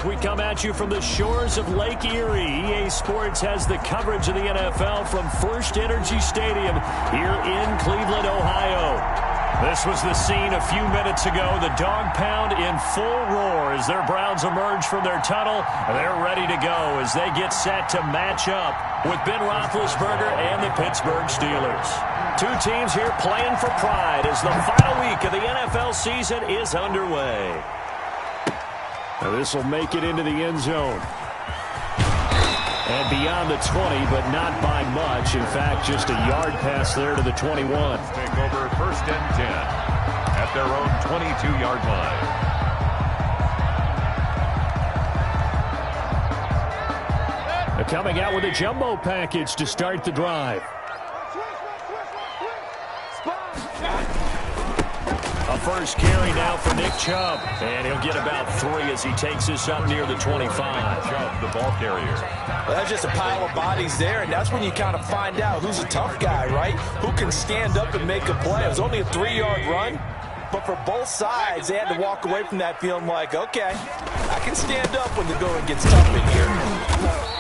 We come at you from the shores of Lake Erie. EA Sports has the coverage of the NFL from First Energy Stadium here in Cleveland, Ohio. This was the scene a few minutes ago. The dog pound in full roar as their Browns emerge from their tunnel. They're ready to go as they get set to match up with Ben Roethlisberger and the Pittsburgh Steelers. Two teams here playing for pride as the final week of the NFL season is underway. Now this will make it into the end zone. And beyond the 20, but not by much. In fact, just a yard pass there to the 21. Take over 1st and 10 at their own 22-yard line. They're coming out with a jumbo package to start the drive. A first carry now for Nick Chubb. And he'll get about 3 as he takes this up near the 25. Chubb, the ball carrier. Well, that's just a pile of bodies there, and that's when you kind of find out who's a tough guy, right? Who can stand up and make a play. It was only a 3-yard run, but for both sides, they had to walk away from that feeling like, okay, I can stand up when the going gets tough in here.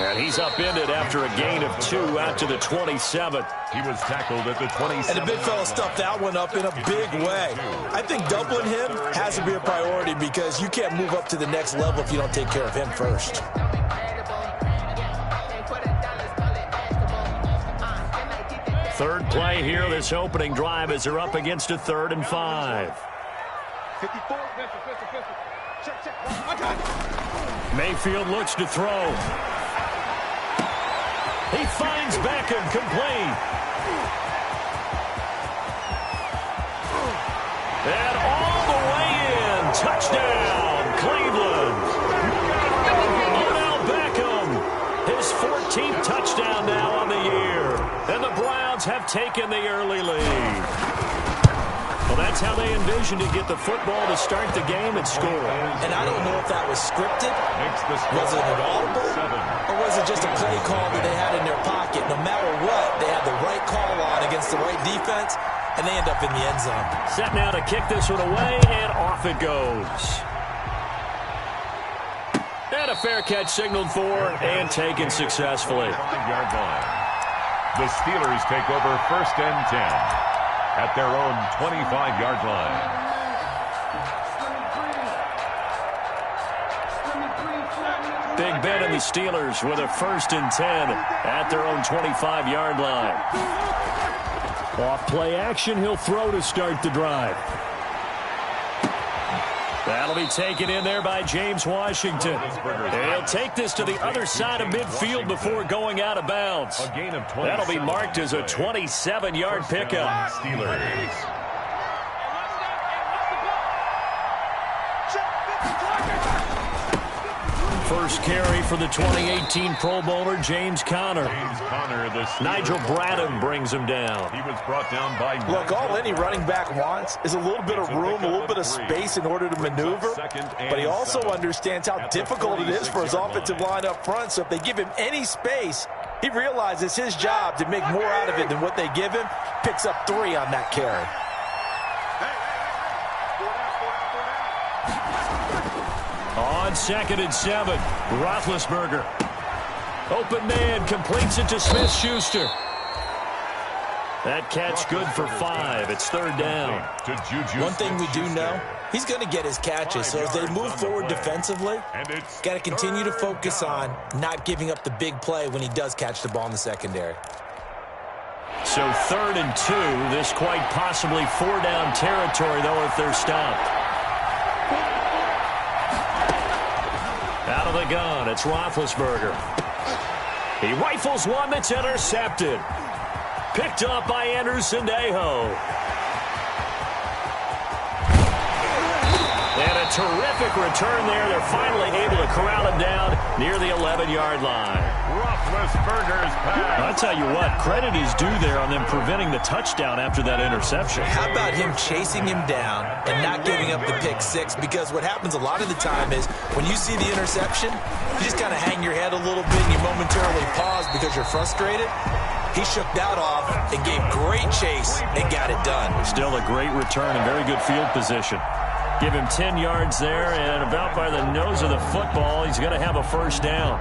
And he's upended after a gain of 2 out to the 27. He was tackled at the 27. And the big fella stuffed that one up in a big way. I think doubling him has to be a priority because you can't move up to the next level if you don't take care of him first. Third play here, this opening drive as they're up against a 3rd and 5. Mayfield looks to throw. He finds Beckham complete. And all the way in. Touchdown, Cleveland. Odell Beckham, his 14th touchdown now on the year. And the Browns have taken the early lead. Well, that's how they envisioned to get the football to start the game and score. And I don't know if that was scripted, was it an audible, or was it just a play call that they had in their pocket? No matter what, they had the right call on against the right defense, and they end up in the end zone. Set now to kick this one away, and off it goes. And a fair catch signaled for and taken successfully. The Steelers take over 1st and 10. At their own 25-yard line. Big Ben and the Steelers with a 1st and 10 at their own 25-yard line. Off play action, he'll throw to start the drive. That'll be taken in there by James Washington. And he'll take this to the other side of midfield before going out of bounds. That'll be marked as a 27-yard pickup. Steelers. First carry for the 2018 Pro Bowler, James Conner. Nigel Bradham brings him down. He was brought down by... Look, all any running back wants is a little bit of room, a little bit of space in order to maneuver. But he also understands how difficult it is for his offensive line up front. So if they give him any space, he realizes his job to make more out of it than what they give him. Picks up 3 on that carry. On 2nd and 7, Roethlisberger. Open man, completes it to Smith-Schuster. That catch good for 5. It's 3rd down. One thing we do know, he's going to get his catches. So as they move forward defensively, got to continue to focus on not giving up the big play when he does catch the ball in the secondary. So 3rd and 2, this quite possibly 4-down territory, though, if they're stopped. Out of the gun, it's Roethlisberger. He rifles one that's intercepted. Picked up by Anderson-Dejo. And a terrific return there. They're finally able to corral him down near the 11-yard line. Roethlisberger's pass. I'll tell you what, credit is due there on them preventing the touchdown after that interception. How about him chasing him down and not giving up the pick 6? Because what happens a lot of the time is when you see the interception, you just kind of hang your head a little bit and you momentarily pause because you're frustrated. He shook that off and gave great chase and got it done. Still a great return and very good field position. Give him 10 yards there, and about by the nose of the football, he's going to have a first down.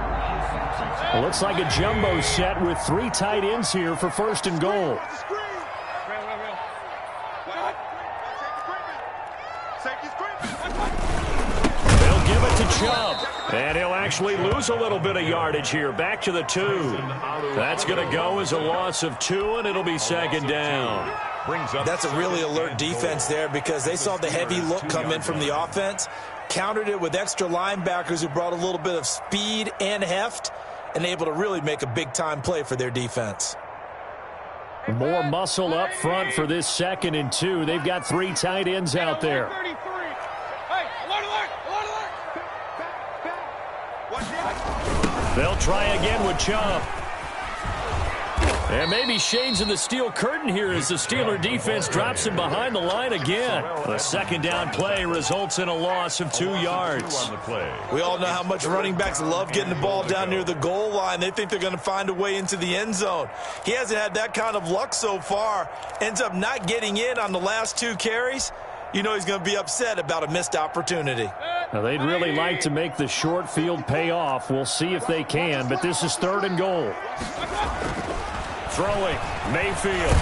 Well, looks like a jumbo set with 3 tight ends here for first and goal. They'll give it to Chubb. And he'll actually lose a little bit of yardage here. Back to the 2. That's going to go as a loss of 2, and it'll be second down. That's a really alert defense there because they saw the heavy look come in from the offense, countered it with extra linebackers who brought a little bit of speed and heft, and able to really make a big-time play for their defense. More muscle up front for this 2nd and 2. They've got 3 tight ends out there. They'll try again with Chubb. And maybe shades in the steel curtain here as the Steeler defense drops him behind the line again. The second down play results in a loss of 2 yards. We all know how much running backs love getting the ball down near the goal line. They think they're going to find a way into the end zone. He hasn't had that kind of luck so far. Ends up not getting in on the last 2 carries. You know he's going to be upset about a missed opportunity. Now, they'd really like to make the short field pay off. We'll see if they can, but this is 3rd and goal. Throwing, Mayfield.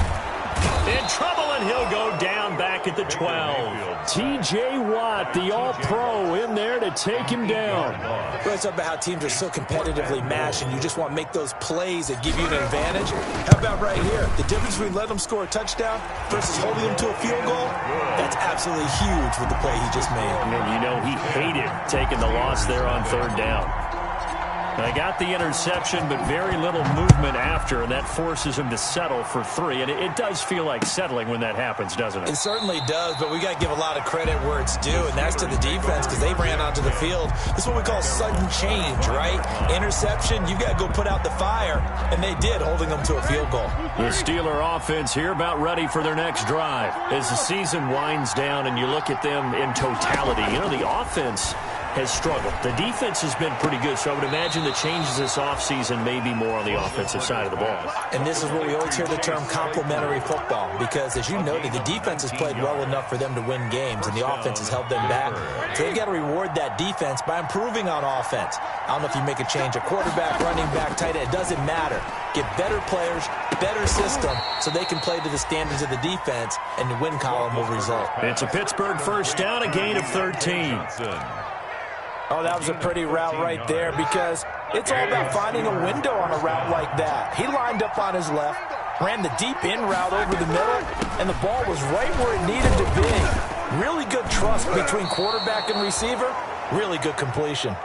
In trouble, and he'll go down back at the 12. T.J. Watt, the all-pro, in there to take him down. Well, it's about how teams are so competitively matched, and you just want to make those plays that give you an advantage. How about right here? The difference between letting them score a touchdown versus holding them to a field goal, that's absolutely huge with the play he just made. And you know he hated taking the loss there on 3rd down. They got the interception, but very little movement after, and that forces him to settle for 3. And it does feel like settling when that happens, doesn't it? It certainly does, but we got to give a lot of credit where it's due, and that's to the defense because they ran onto the field. This is what we call sudden change, right? Interception, you got to go put out the fire, and they did, holding them to a field goal. The Steeler offense here about ready for their next drive. As the season winds down and you look at them in totality, you know, the offense has struggled. The defense has been pretty good, so I would imagine the changes this offseason may be more on the offensive side of the ball. And this is where we always hear the term complementary football, because as you noted, the defense has played well enough for them to win games, and the offense has held them back. So they've got to reward that defense by improving on offense. I don't know if you make a change, a quarterback, running back, tight end, it doesn't matter. Get better players, better system, so they can play to the standards of the defense, and the win column will result. It's a Pittsburgh first down, a gain of 13. Oh, that was a pretty route right there because it's all about finding a window on a route like that. He lined up on his left, ran the deep in route over the middle, and the ball was right where it needed to be. Really good trust between quarterback and receiver. Really good completion.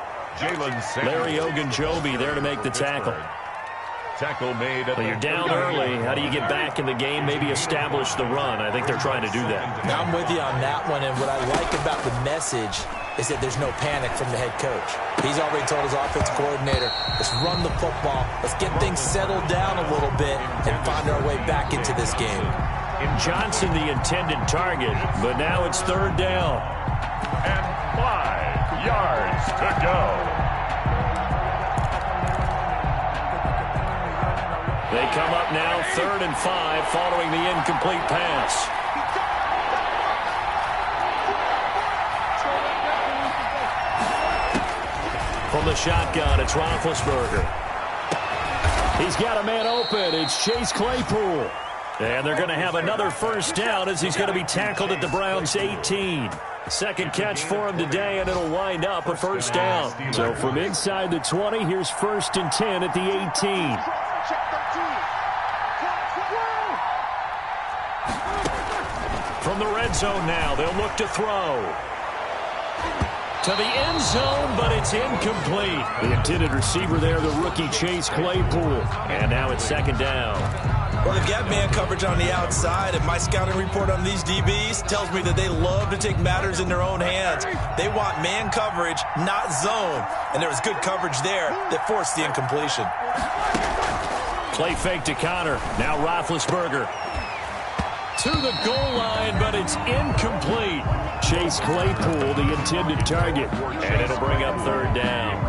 Larry Ogunjobi there to make the tackle. Tackle made. Well, you're down early. How do you get back in the game? Maybe establish the run. I think they're trying to do that. I'm with you on that one, and what I like about the message is that there's no panic from the head coach. He's already told his offensive coordinator, let's run the football, let's get things settled down a little bit and find our way back into this game. And Johnson the intended target, but now it's 3rd down. And 5 yards to go. They come up now 3rd and 5 following the incomplete pass. From the shotgun, it's Roethlisberger. He's got a man open. It's Chase Claypool. And they're going to have another first down as he's going to be tackled at the Browns' 18. Second catch for him today, and it'll wind up a first down. So from inside the 20, here's 1st and 10 at the 18. From the red zone now, they'll look to throw. To the end zone, but it's incomplete. The intended receiver there, the rookie Chase Claypool. And now it's 2nd down. Well, they've got man coverage on the outside, and my scouting report on these DBs tells me that they love to take matters in their own hands. They want man coverage, not zone. And there was good coverage there that forced the incompletion. Play fake to Connor. Now Roethlisberger. to the goal line, but it's incomplete. Chase Claypool, the intended target, and it'll bring up third down.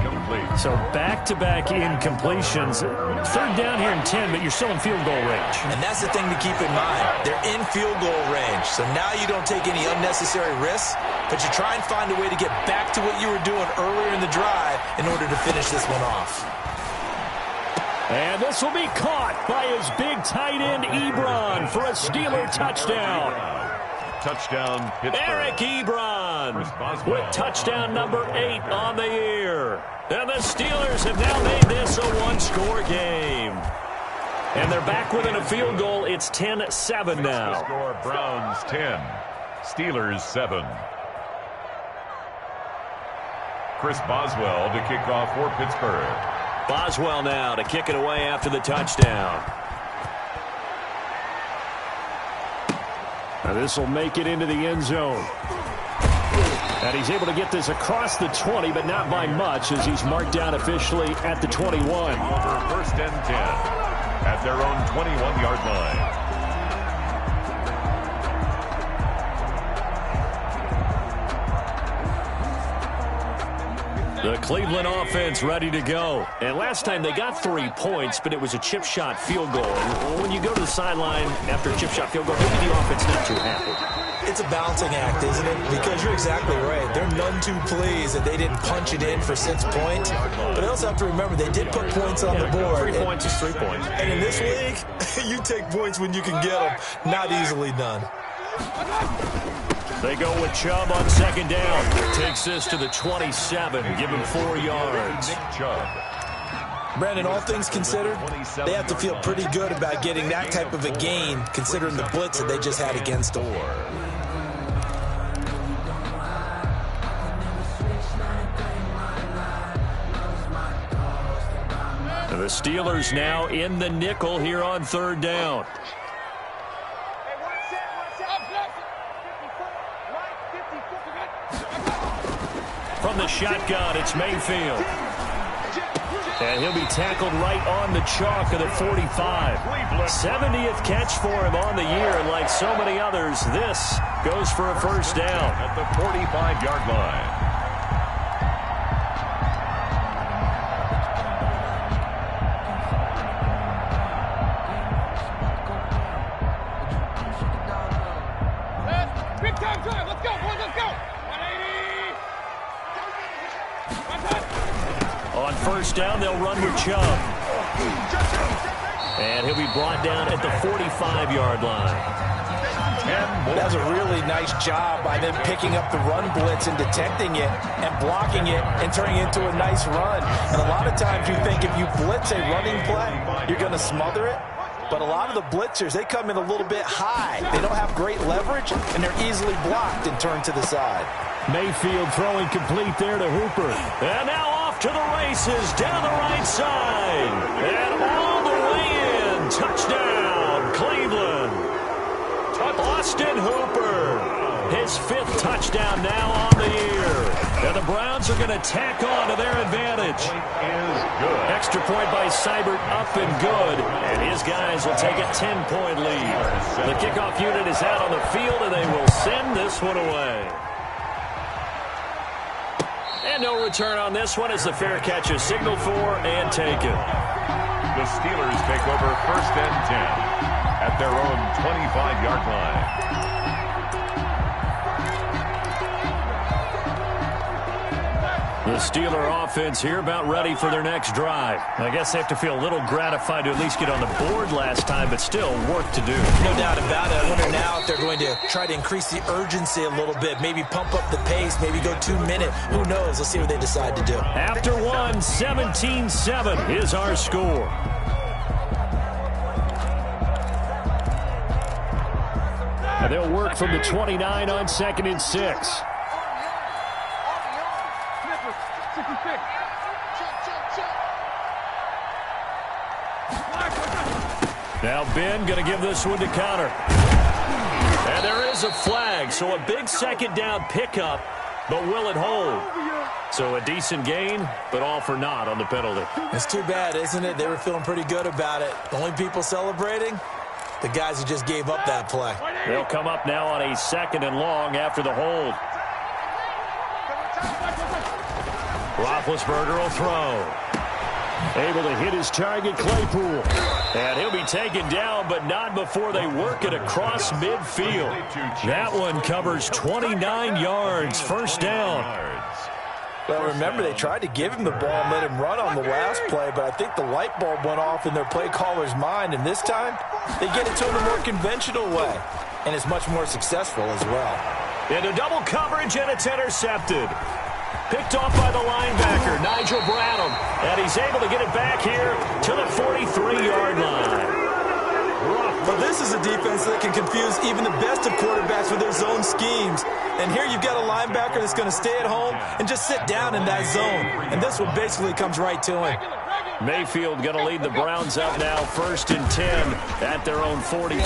So back-to-back incompletions. Third down here in 10, but you're still in field goal range. And that's the thing to keep in mind. They're in field goal range, so now you don't take any unnecessary risks, but you try and find a way to get back to what you were doing earlier in the drive in order to finish this one off. And this will be caught by his big tight end, Ebron, for a Steeler touchdown. Touchdown, Pittsburgh. Eric Ebron with touchdown number 8 on the year. And the Steelers have now made this a one-score game. And they're back within a field goal. It's 10-7 now. Score Browns 10, Steelers 7. Chris Boswell to kick off for Pittsburgh. Boswell now to kick it away after the touchdown. Now this will make it into the end zone. And he's able to get this across the 20, but not by much, as he's marked down officially at the 21. First and 10 at their own 21-yard line. The Cleveland offense ready to go. And last time they got 3 points, but it was a chip shot field goal. And when you go to the sideline after a chip shot field goal, maybe the offense not too happy. It's a balancing act, isn't it? Because you're exactly right. They're none too pleased that they didn't punch it in for 6 points. But I also have to remember they did put points on the board. 3 points is 3 points. And in this league, you take points when you can get them. Not easily done. They go with Chubb on second down. Takes this to the 27. Give him 4 yards. Nick Chubb. Brandon, all things considered, they have to feel pretty good about getting that type of a gain, considering the blitz that they just had against them. The Steelers now in the nickel here on third down. From the shotgun, it's Mayfield. And he'll be tackled right on the chalk of the 45. 70th catch for him on the year, and like so many others, this goes for a first down. At the 45-yard line. Big time drive. Let's go, boys. Let's go. 180. On first down, they'll run with Chubb. And he'll be brought down at the 45-yard line. That was a really nice job by them picking up the run blitz and detecting it and blocking it and turning it into a nice run. And a lot of times you think if you blitz a running play, you're going to smother it. But a lot of the blitzers, they come in a little bit high. They don't have great leverage, and they're easily blocked and turned to the side. Mayfield throwing complete there to Hooper. And now off to the races down the right side. And all the way in. Touchdown, Cleveland. Austin Hooper. His 5th touchdown now on the year. And the Browns are going to tack on to their advantage. Extra point by Seibert, up and good. And his guys will take a 10-point lead. The kickoff unit is out on the field, and they will send this one away. And no return on this one as the fair catch is signaled for and taken. The Steelers take over first and 10 at their own 25-yard line. The Steeler offense here about ready for their next drive. I guess they have to feel a little gratified to at least get on the board last time, but still work to do. No doubt about it. I wonder now if they're going to try to increase the urgency a little bit, maybe pump up the pace, maybe go 2 minutes. Who knows? Let's see what they decide to do. After one, 17-7 is our score. And they'll work from the 29 on 2nd and 6. Now Ben going to give this one to Connor. And there is a flag, so a big second down pickup, but will it hold? So a decent gain, but all for naught on the penalty. It's too bad, isn't it? They were feeling pretty good about it. The only people celebrating, the guys who just gave up that play. They'll come up now on a 2nd and long after the hold. Roethlisberger will throw. Able to hit his target, Claypool. And he'll be taken down, but not before they work it across midfield. That one covers 29 yards. First down. Well, remember, they tried to give him the ball and let him run on the last play, but I think the light bulb went off in their play caller's mind, and this time they get it to him a more conventional way, and it's much more successful as well. Into double coverage, and it's intercepted. Picked off by the linebacker, Nigel Bradham, and he's able to get it back here to the 43-yard line. Well, this is a defense that can confuse even the best of quarterbacks with their zone schemes. And here you've got a linebacker that's going to stay at home and just sit down in that zone. And this one basically comes right to him. Mayfield going to lead the Browns up now, 1st and 10 at their own 43.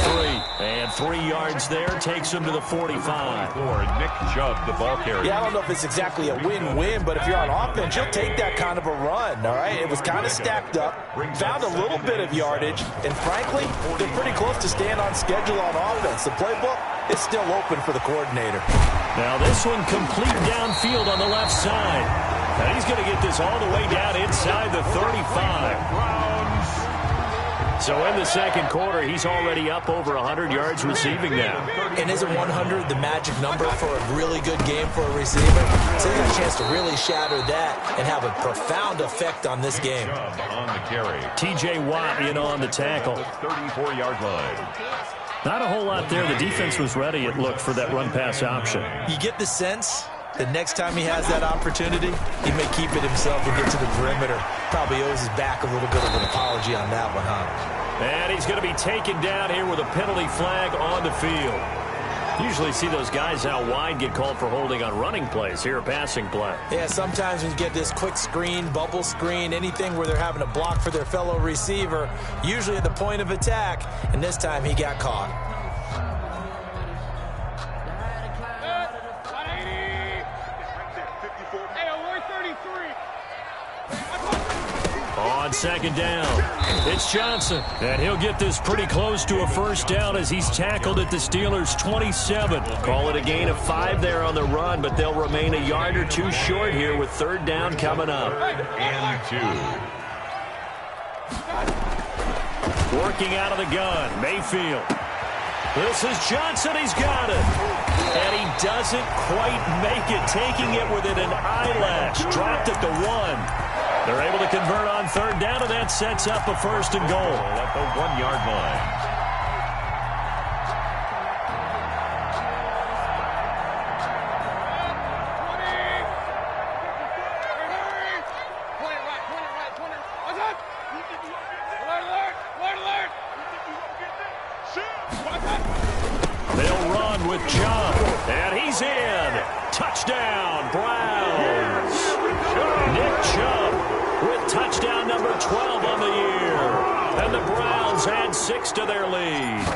And 3 yards there takes them to the 45. For Nick Chubb, the ball carrier. Yeah, I don't know if it's exactly a win-win, but if you're on offense, you'll take that kind of a run, all right? It was kind of stacked up, found a little bit of yardage, and frankly, they're pretty close to staying on schedule on offense. The playbook is still open for the coordinator. Now this one complete downfield on the left side. And he's going to get this all the way down inside the 35. So in the 2nd quarter, he's already up over 100 yards receiving now. And isn't 100 the magic number for a really good game for a receiver? So he got a chance to really shatter that and have a profound effect on this game. On the carry. T.J. Watt in on the tackle. 34-yard line. Not a whole lot there. The defense was ready, it looked, for that run-pass option. You get the sense the next time he has that opportunity, he may keep it himself and get to the perimeter. Probably owes his back a little bit of an apology on that one, huh? And he's going to be taken down here with a penalty flag on the field. Usually see those guys out wide get called for holding on running plays. Here, a passing play. Yeah, sometimes when you get this quick screen, bubble screen, anything where they're having to block for their fellow receiver, usually at the point of attack, and this time he got caught. On 2nd down, it's Johnson. And he'll get this pretty close to a first down as he's tackled at the Steelers' 27. Call it a gain of 5 there on the run, but they'll remain a yard or 2 short here with 3rd down coming up. And 2. Working out of the gun, Mayfield. This is Johnson, he's got it. And he doesn't quite make it, taking it within an eyelash. Dropped at the 1. They're able to convert on 3rd down, and that sets up a 1st and goal. At the 1-yard line. They'll run with Chubb, and he's in. Touchdown, Browns. Nick Chubb with touchdown number 12 on the year. And the Browns add 6 to their lead.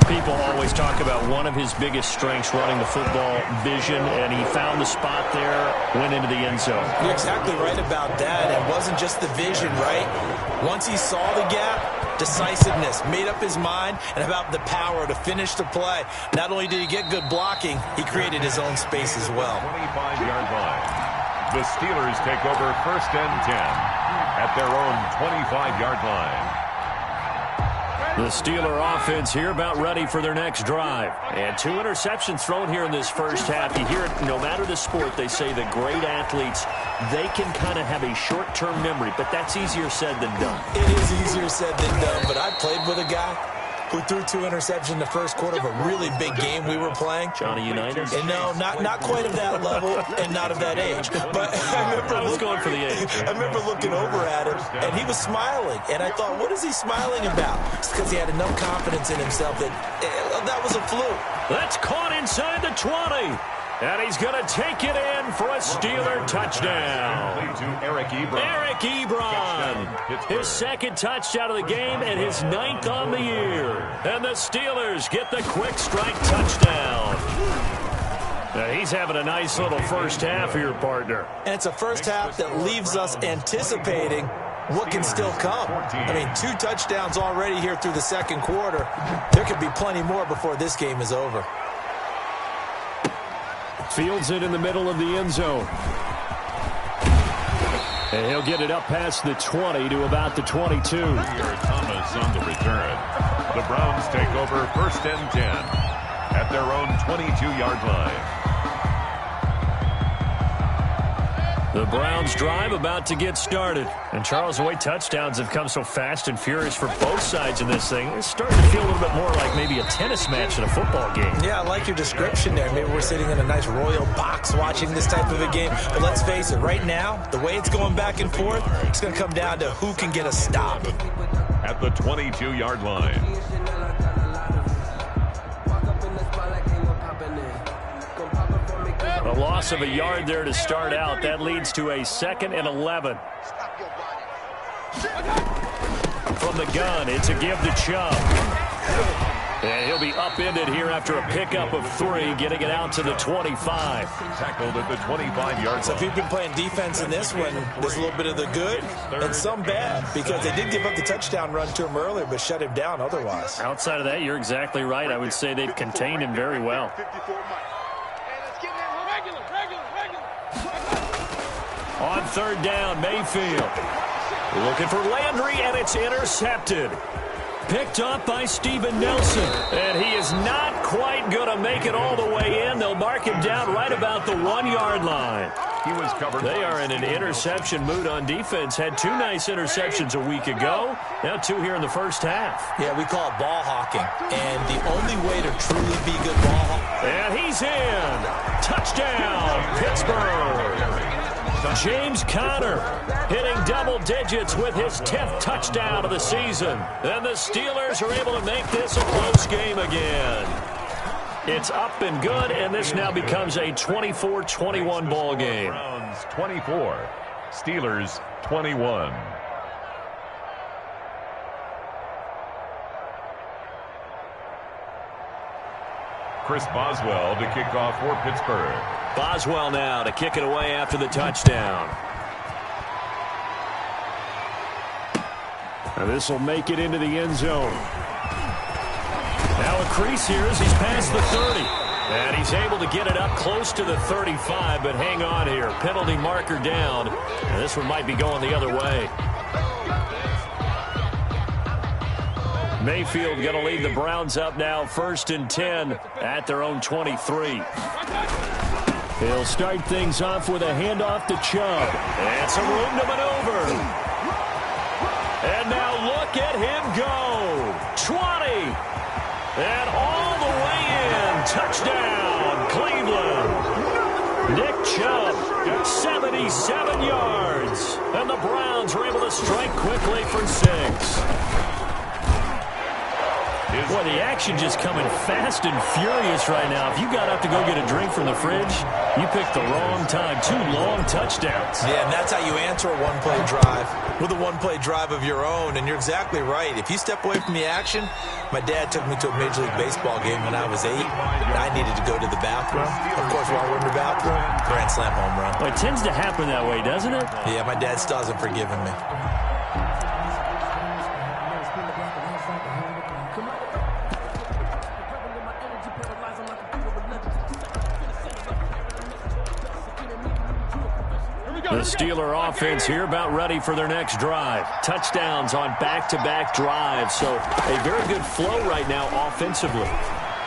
People always talk about one of his biggest strengths, running the football, vision, and he found the spot there, went into the end zone. You're exactly right about that. It wasn't just the vision, right? Once he saw the gap, decisiveness, made up his mind, and about the power to finish the play. Not only did he get good blocking, he created his own space as well. 25-yard line. The Steelers take over 1st and 10 at their own 25-yard line. The Steeler offense here about ready for their next drive. And 2 interceptions thrown here in this first half. You hear it, no matter the sport, they say the great athletes, they can kind of have a short-term memory, but that's easier said than done. It is easier said than done, but I played with a guy who threw 2 interceptions in the first quarter of a really big game we were playing. Johnny Unitas? And no, not quite of that level and not of that age. But I was going for the age. I remember looking over at him, and he was smiling. And I thought, what is he smiling about? It's because he had enough confidence in himself that that was a fluke. That's caught inside the 20. And he's going to take it in for a Steeler touchdown. To Eric Ebron. Eric Ebron. His 2nd touchdown of the game and his 9th on the year. And the Steelers get the quick strike touchdown. Now he's having a nice little first half here, partner. And it's a first half that leaves us anticipating what can still come. I mean, 2 touchdowns already here through the second quarter. There could be plenty more before this game is over. Fields it in the middle of the end zone. And he'll get it up past the 20 to about the 22. Thomas on the return. The Browns take over 1st and 10 at their own 22-yard line. The Browns drive about to get started. And Charles, the way touchdowns have come so fast and furious for both sides in this thing, it's starting to feel a little bit more like maybe a tennis match in a football game. Yeah, I like your description there. Maybe we're sitting in a nice royal box watching this type of a game. But let's face it, right now, the way it's going back and forth, it's going to come down to who can get a stop. At the 22-yard line. A loss of a yard there to start out. That leads to a 2nd and 11. From the gun, it's a give to Chubb. And he'll be upended here after a pickup of 3, getting it out to the 25. Tackled at the 25-yard line. So if you've been playing defense in this one, there's a little bit of the good and some bad, because they did give up the touchdown run to him earlier, but shut him down otherwise. Outside of that, you're exactly right. I would say they've contained him very well. On 3rd down, Mayfield. Looking for Landry, and it's intercepted. Picked up by Steven Nelson. And he is not quite going to make it all the way in. They'll mark him down right about the 1-yard line. He was covered. They are in an interception mood on defense. Had 2 nice interceptions a week ago. Now 2 here in the first half. Yeah, we call it ball hawking. And the only way to truly be good ball hawking. And he's in. Touchdown, Pittsburgh. James Conner hitting double digits with his 10th touchdown of the season. And the Steelers are able to make this a close game again. It's up and good, and this now becomes a 24-21 ball game. Browns 24, Steelers 21. Chris Boswell to kick off for Pittsburgh. Boswell now to kick it away after the touchdown. Now this will make it into the end zone. Now a crease here as he's past the 30. And he's able to get it up close to the 35, but hang on here. Penalty marker down. And this one might be going the other way. Mayfield going to lead the Browns up now 1st and 10 at their own 23. He'll start things off with a handoff to Chubb. And some room to maneuver. And now look at him go. 20. And all the way in. Touchdown, Cleveland. Nick Chubb, 77 yards. And the Browns are able to strike quickly for 6. Boy, the action just coming fast and furious right now. If you got up to go get a drink from the fridge, you picked the wrong time. 2 long touchdowns. Yeah, and that's how you answer a one-play drive with a one-play drive of your own. And you're exactly right. If you step away from the action, my dad took me to a Major League Baseball game when I was 8. And I needed to go to the bathroom. Of course, while we're in the bathroom, grand slam home run. Well, it tends to happen that way, doesn't it? Yeah, my dad still hasn't forgiven me. The Steeler offense here about ready for their next drive. Touchdowns on back-to-back drives. So a very good flow right now offensively.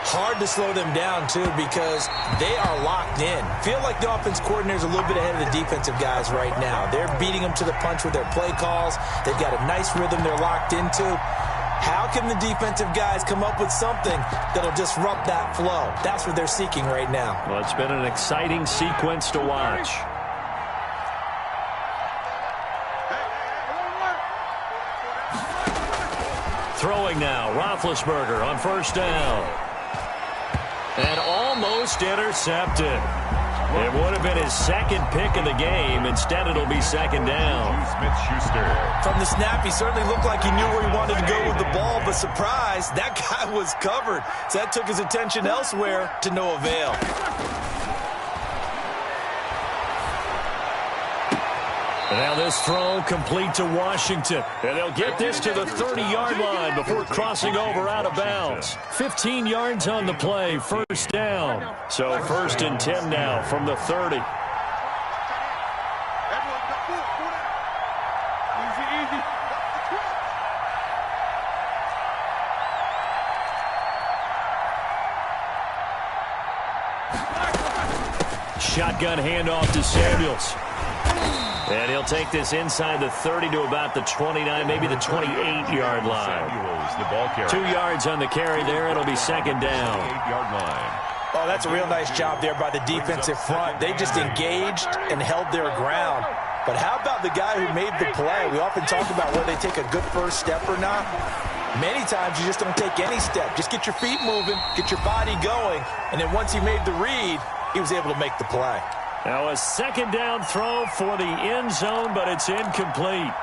Hard to slow them down, too, because they are locked in. Feel like the offense coordinator's a little bit ahead of the defensive guys right now. They're beating them to the punch with their play calls. They've got a nice rhythm they're locked into. How can the defensive guys come up with something that'll disrupt that flow? That's what they're seeking right now. Well, it's been an exciting sequence to watch. Throwing now, Roethlisberger on 1st down. And almost intercepted. It would have been his 2nd pick of the game. Instead, it'll be 2nd down. Smith-Schuster. From the snap, he certainly looked like he knew where he wanted to go with the ball, but surprise, that guy was covered. So that took his attention elsewhere to no avail. And now this throw complete to Washington. And they'll get this to the 30-yard line before crossing over out of bounds. 15 yards on the play, first down. So 1st and 10 now from the 30. Shotgun handoff to Samuels. And he'll take this inside the 30 to about the 29, maybe the 28-yard line. Samuels, the ball carrier. 2 yards on the carry there. It'll be second down. 8-yard line. Oh, that's a real nice job there by the defensive front. They just engaged and held their ground. But how about the guy who made the play? We often talk about whether they take a good first step or not. Many times you just don't take any step. Just get your feet moving, get your body going, and then once he made the read, he was able to make the play. Now a second down throw for the end zone, but it's incomplete.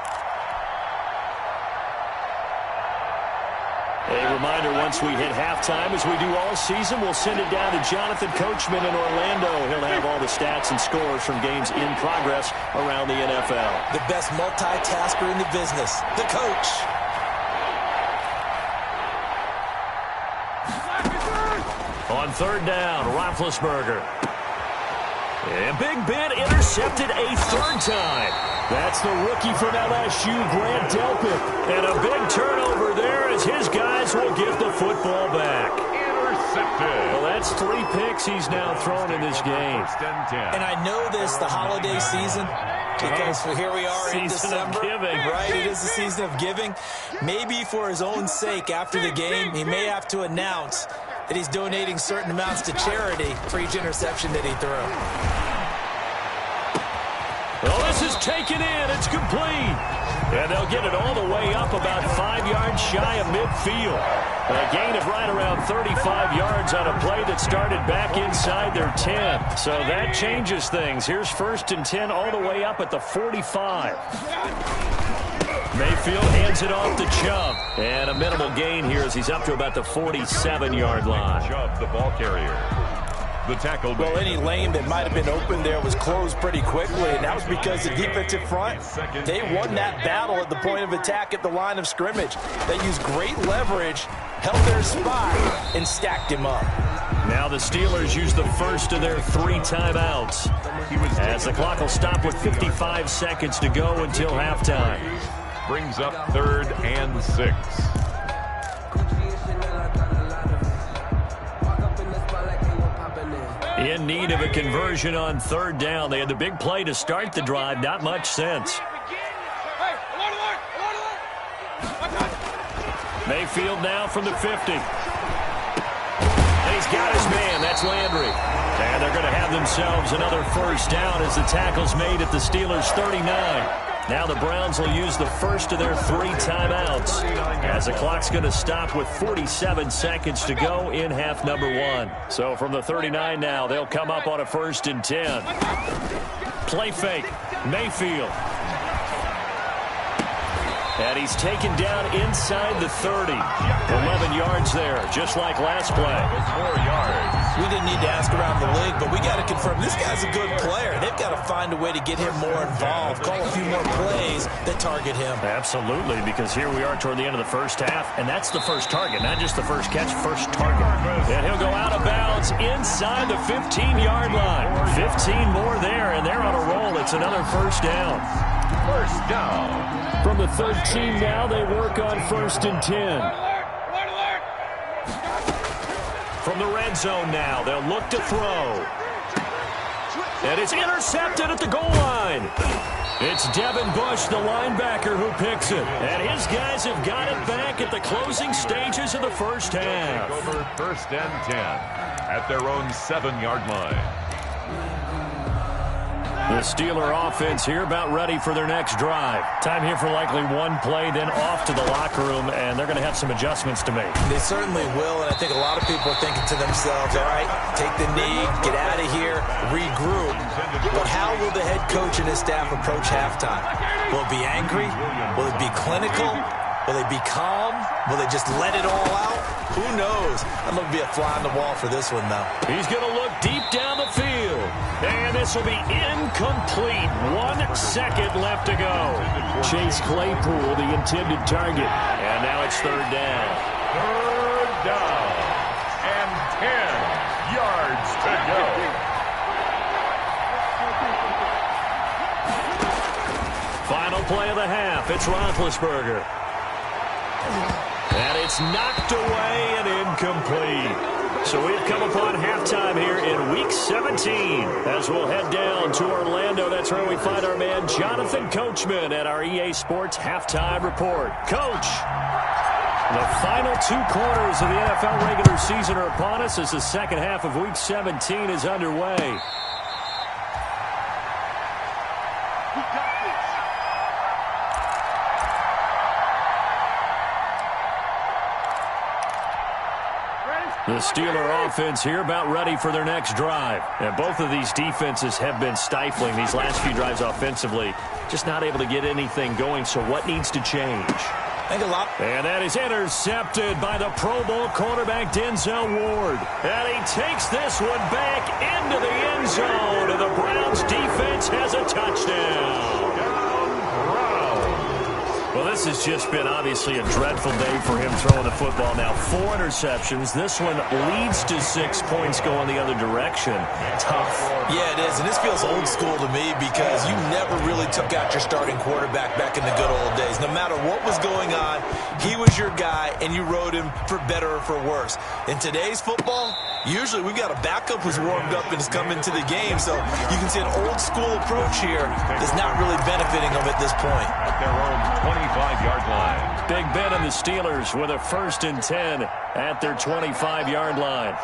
A reminder, once we hit halftime, as we do all season, we'll send it down to Jonathan Coachman in Orlando. He'll have all the stats and scores from games in progress around the NFL. The best multitasker in the business, the coach. On third down, Roethlisberger. And Big Ben intercepted a third time. That's the rookie from LSU, Grant Delpit. And a big turnover there as his guys will give the football back. Intercepted. Well, that's 3 picks he's now thrown in this game. And I know this, the holiday season, because here we are in Season of December. giving. Right, it is the season of giving. Maybe for his own sake, after the game, he may have to announce that he's donating certain amounts to charity for each interception that he threw. Well, this is taken in. It's complete. And they'll get it all the way up about 5 yards shy of midfield. A gain of right around 35 yards on a play that started back inside their 10. So that changes things. Here's 1st and 10 all the way up at the 45. Mayfield hands it off to Chubb. And a minimal gain here as he's up to about the 47-yard line. Chubb, the ball carrier. The tackle. Well, any lane that might have been open there was closed pretty quickly, and that was because the defensive front, they won that battle at the point of attack at the line of scrimmage. They used great leverage, held their spot, and stacked him up. Now the Steelers use the first of their 3 timeouts, as the clock will stop with 55 seconds to go until halftime. Brings up 3rd and 6. In need of a conversion on 3rd down. They had the big play to start the drive. Not much sense. Mayfield now from the 50. And he's got his man. That's Landry. And they're going to have themselves another first down as the tackle's made at the Steelers' 39. Now the Browns will use the first of their 3 timeouts as the clock's going to stop with 47 seconds to go in half number 1. So from the 39 now, they'll come up on a 1st and 10. Play fake. Mayfield. And he's taken down inside the 30. 11 yards there, just like last play. 4 yards. We didn't need to ask around the league, but we got to confirm this guy's a good player. They've got to find a way to get him more involved, call a few more plays that target him. Absolutely, because here we are toward the end of the first half, and that's the first target, not just the first catch, first target. And he'll go out of bounds inside the 15-yard line. 15 more there, and they're on a roll. It's another first down. First down. From the 13 now, they work on 1st and 10. From the red zone now, they'll look to throw. And it's intercepted at the goal line. It's Devin Bush, the linebacker, who picks it. And his guys have got it back at the closing stages of the first half. Over 1st and 10 at their own 7-yard line. The Steeler offense here about ready for their next drive. Time here for likely 1 play, then off to the locker room, and they're going to have some adjustments to make. They certainly will, and I think a lot of people are thinking to themselves, all right, take the knee, get out of here, regroup. But how will the head coach and his staff approach halftime? Will it be angry? Will it be clinical? Will it be calm? Will they just let it all out? Who knows? I'm going to be a fly on the wall for this one, though. He's going to look deep down the field. And this will be incomplete. 1 second left to go. Chase Claypool, the intended target. And now it's third down. Third down. And 10 yards to go. Final play of the half. It's Roethlisberger. And it's knocked away and incomplete. So we've come upon halftime here in Week 17. As we'll head down to Orlando, that's where we find our man Jonathan Coachman at our EA Sports Halftime Report. Coach, the final 2 quarters of the NFL regular season are upon us as the second half of Week 17 is underway. The Steeler offense here about ready for their next drive. And both of these defenses have been stifling these last few drives offensively. Just not able to get anything going, so what needs to change? Thank a lot. And that is intercepted by the Pro Bowl cornerback Denzel Ward. And he takes this one back into the end zone. And the Browns defense has a touchdown. Well, this has just been obviously a dreadful day for him throwing the football. Now 4 interceptions. This one leads to 6 points going the other direction. Tough. Yeah, it is. And this feels old school to me because you never really took out your starting quarterback back in the good old days. No matter what was going on, he was your guy, and you rode him for better or for worse. In today's football, usually we've got a backup who's warmed up and has come into the game. So you can see an old school approach here that's not really benefiting them at this point. At their own 25-yard line. Big Ben and the Steelers with a 1st and 10 at their 25-yard line.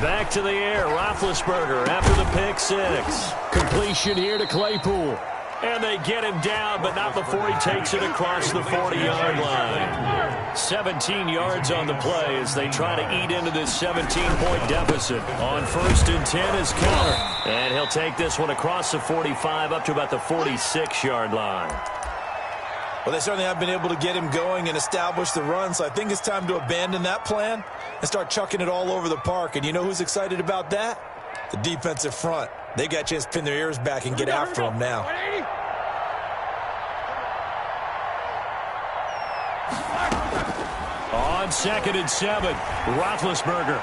Back to the air, Roethlisberger after the pick 6. Completion here to Claypool. And they get him down, but not before he takes it across the 40-yard line. 17 yards on the play as they try to eat into this 17-point deficit. On 1st and 10 is Connor. And he'll take this one across the 45 up to about the 46-yard line. Well, they certainly have been able to get him going and establish the run, so I think it's time to abandon that plan and start chucking it all over the park. And you know who's excited about that? The defensive front. They got a chance to pin their ears back and get after him now. On 2nd and 7, Roethlisberger.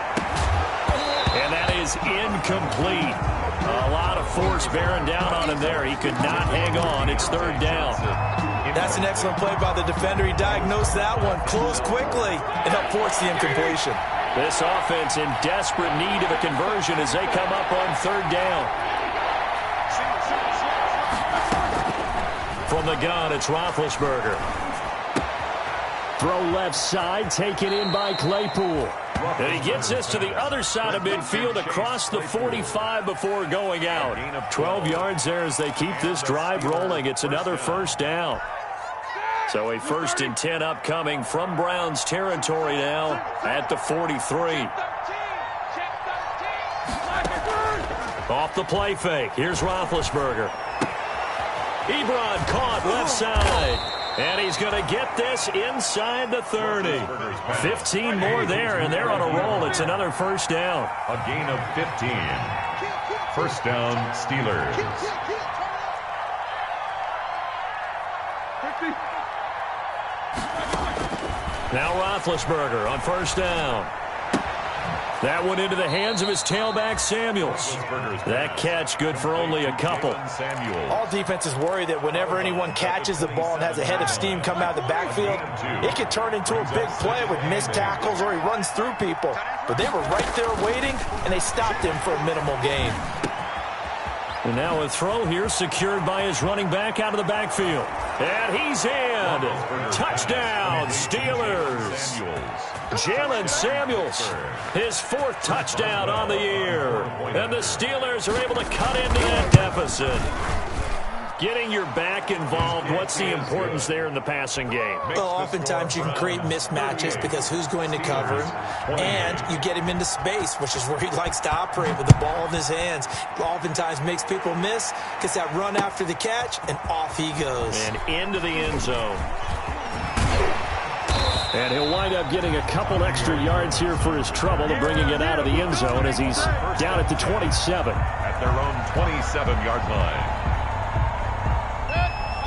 And that is incomplete. A lot of force bearing down on him there. He could not hang on. It's 3rd down. That's an excellent play by the defender. He diagnosed that one, closed quickly, and helped force the incompletion. This offense in desperate need of a conversion as they come up on 3rd down. From the gun, it's Roethlisberger. Throw left side, taken in by Claypool. And he gets this to the other side of midfield across the 45 before going out. 12 yards there as they keep this drive rolling. It's another 1st down. So a 1st and 10 upcoming from Browns territory now at the 43. Off the play fake. Here's Roethlisberger. Ebron caught left side. And he's going to get this inside the 30. 15 more there, and they're on a roll. It's another 1st down. A gain of 15. 1st down, Steelers. Now Roethlisberger on 1st down. That one into the hands of his tailback, Samuels. That catch good for only a couple. All defenses worry that whenever anyone catches the ball and has a head of steam come out of the backfield, it can turn into a big play with missed tackles or he runs through people. But they were right there waiting, and they stopped him for a minimal gain. And now a throw here secured by his running back out of the backfield. And he's in. Touchdown, Steelers. Jalen Samuels, his 4th touchdown on the year. And the Steelers are able to cut into that deficit. Getting your back involved, what's the importance there in the passing game? Well, oftentimes you can create mismatches because who's going to cover him, and you get him into space, which is where he likes to operate with the ball in his hands. Oftentimes makes people miss, gets that run after the catch, and off he goes. And into the end zone. And he'll wind up getting a couple extra yards here for his trouble and bringing it out of the end zone as he's down at the 27. At their own 27-yard line.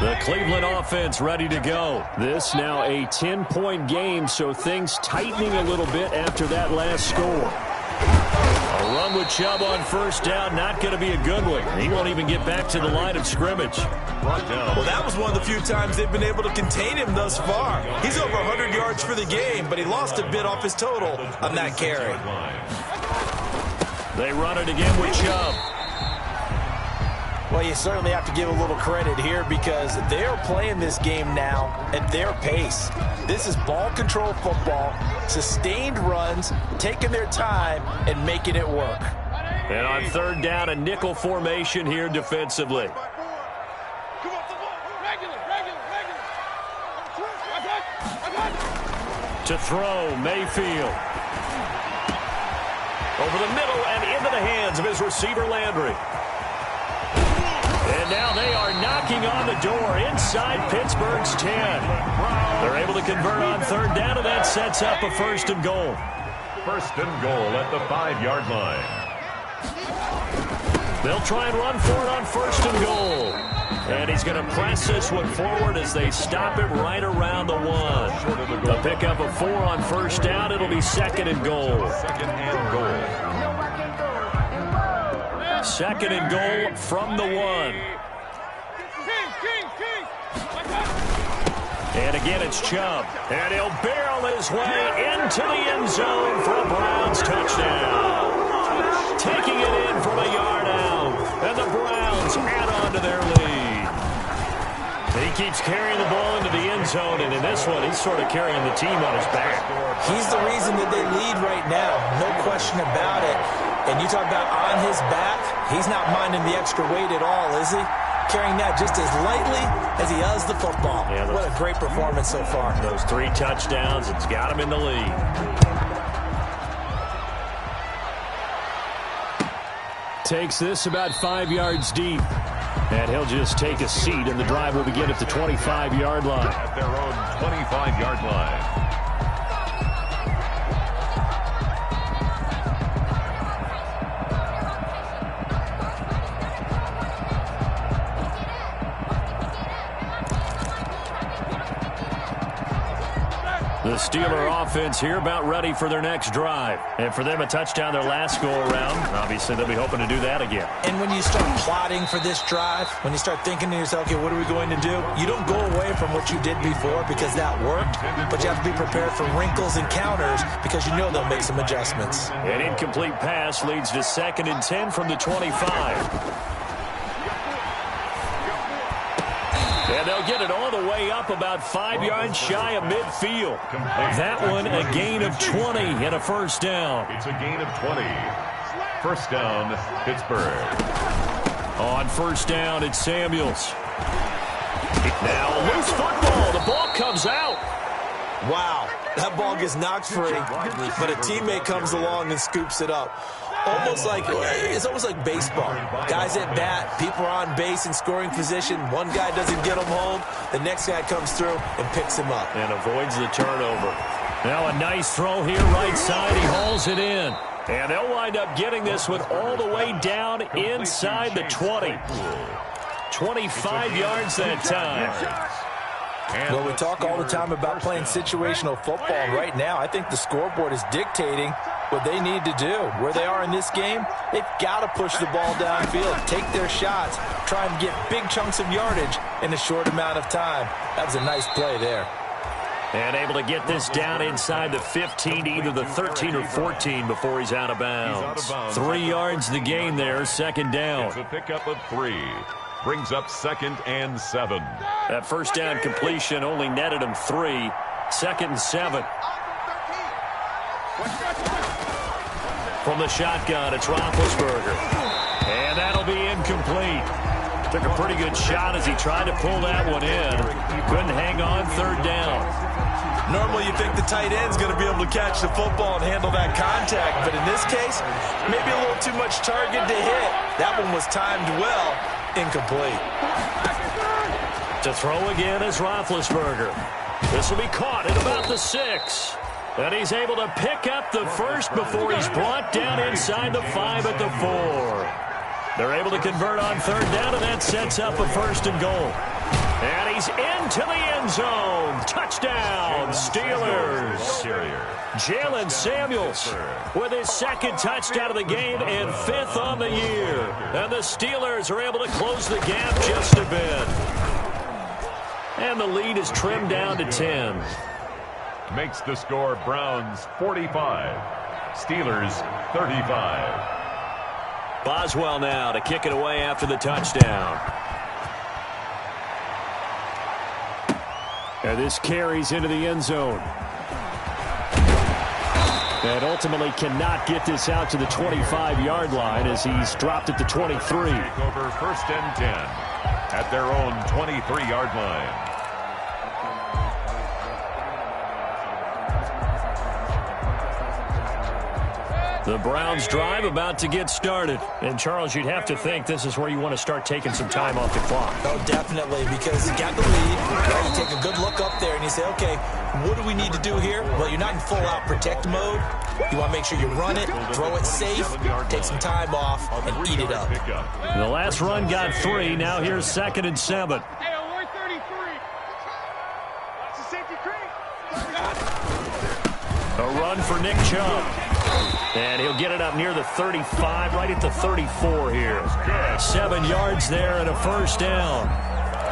The Cleveland offense ready to go. This now a 10-point game, so things tightening a little bit after that last score. A run with Chubb on first down, not going to be a good one. He won't even get back to the line of scrimmage. Well, that was one of the few times they've been able to contain him thus far. He's over 100 yards for the game, but he lost a bit off his total on that carry. They run it again with Chubb. Well, you certainly have to give a little credit here because they're playing this game now at their pace. This is ball control football, sustained runs, taking their time, and making it work. And on third down, a nickel formation here defensively. To throw, Mayfield. Over the middle and into the hands of his receiver, Landry. And now they are knocking on the door inside Pittsburgh's 10. They're able to convert on third down, and that sets up a 1st and goal. 1st and goal at the 5-yard line. They'll try and run for it on 1st and goal. And he's going to press this one forward as they stop it right around the 1. A pickup of 4 on first down. It'll be 2nd and goal. 2nd and goal. 2nd and goal from the 1. And again, it's Chubb. And he'll barrel his way into the end zone for a Browns touchdown. Taking it in from a yard out. And the Browns add on to their lead. He keeps carrying the ball into the end zone, and in this one, he's sort of carrying the team on his back. He's the reason that they lead right now, no question about it. And you talk about on his back, he's not minding the extra weight at all, is he? Carrying that just as lightly as he does the football. Yeah, what a great performance so far. Those 3 touchdowns, it's got him in the lead. Takes this about 5 yards deep. And he'll just take a seat, and the drive will begin at the 25-yard line. At their own 25-yard line. The Steeler offense here about ready for their next drive. And for them, a touchdown their last go-around. Obviously, they'll be hoping to do that again. And when you start plotting for this drive, when you start thinking to yourself, okay, what are we going to do? You don't go away from what you did before because that worked, but you have to be prepared for wrinkles and counters because you know they'll make some adjustments. An incomplete pass leads to 2nd and 10 from the 25. And they'll get it all the way up about 5 yards shy of midfield. That one a gain of 20 and a 1st down. It's a gain of 20. 1st down, Pittsburgh. On 1st down, it's Samuels. Now loose football. The ball comes out. Wow, that ball gets knocked free, but a teammate comes along and scoops it up. It's almost like baseball. Guys at bat, people are on base in scoring position. One guy doesn't get him home. The next guy comes through and picks him up. And avoids the turnover. Now a nice throw here right side. He hauls it in. And they'll wind up getting this one all the way down inside the 20. 25 yards that time. Well, we talk all the time about playing situational football. Right now, I think the scoreboard is dictating what they need to do. Where they are in this game, they've got to push the ball downfield, take their shots, try and get big chunks of yardage in a short amount of time. That was a nice play there. And able to get this down inside the 15, either the 13 or 14 before he's out of bounds. 3 yards the gain there, 2nd down. It's a pickup of 3. Brings up 2nd and 7. That 1st down completion only netted him 3. 2nd and 7. From the shotgun, it's Roethlisberger. And that'll be incomplete. Took a pretty good shot as he tried to pull that one in. Couldn't hang on 3rd down. Normally you think the tight end's going to be able to catch the football and handle that contact, but in this case, maybe a little too much target to hit. That one was timed well. Incomplete. To throw again is Roethlisberger. This will be caught at about the 6. And he's able to pick up the first before he's brought down inside the 5 at the 4. They're able to convert on 3rd down, and that sets up a 1st and goal. And he's into the end zone. Touchdown, Steelers. Jalen Samuels with his 2nd touchdown of the game and 5th on the year. And the Steelers are able to close the gap just a bit. And the lead is trimmed down to 10. Makes the score Browns 45, Steelers 35. Boswell now to kick it away after the touchdown. And this carries into the end zone. And ultimately cannot get this out to the 25-yard line as he's dropped at the 23. Take over 1st and 10 at their own 23-yard line. The Browns drive about to get started. And, Charles, you'd have to think this is where you want to start taking some time off the clock. Oh, definitely, because you got the lead. Right? You take a good look up there and you say, okay, what do we need to do here? Well, you're not in full-out protect mode. You want to make sure you run it, throw it safe, take some time off, and eat it up. The last run got 3. Now here's 2nd and 7. Hey, we're 33. That's a safety creek. A run for Nick Chubb. And he'll get it up near the 35, right at the 34 here. 7 yards there and a 1st down.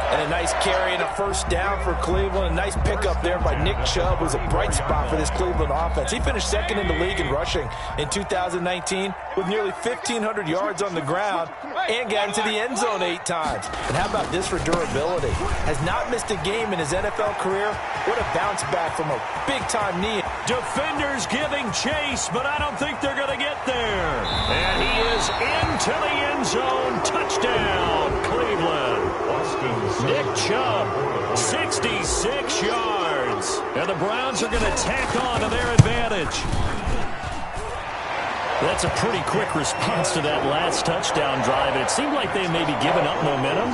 And a nice carry and a 1st down for Cleveland. A nice pickup there by Nick Chubb, who's a bright spot for this Cleveland offense. He finished 2nd in the league in rushing in 2019 with nearly 1,500 yards on the ground and got into the end zone 8 times. And how about this for durability? Has not missed a game in his NFL career. What a bounce back from a big-time knee. Defenders giving chase, but I don't think they're going to get there. And he is into the end zone. Touchdown, Cleveland. Nick Chubb, 66 yards. And the Browns are going to tack on to their advantage. That's a pretty quick response to that last touchdown drive. And it seemed like they may be giving up momentum.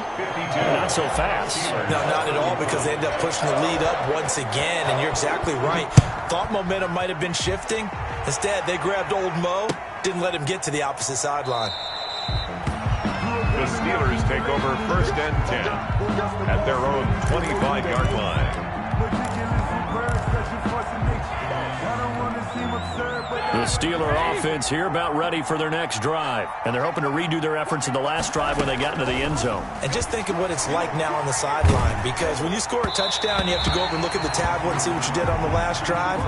Not so fast. No, not at all, because they ended up pushing the lead up once again. And you're exactly right. Thought momentum might have been shifting. Instead, they grabbed old Mo, didn't let him get to the opposite sideline. The Steelers take over 1st and 10 at their own 25-yard line. The Steeler offense here about ready for their next drive. And they're hoping to redo their efforts in the last drive when they got into the end zone. And just think of what it's like now on the sideline, because when you score a touchdown, you have to go over and look at the tablet and see what you did on the last drive.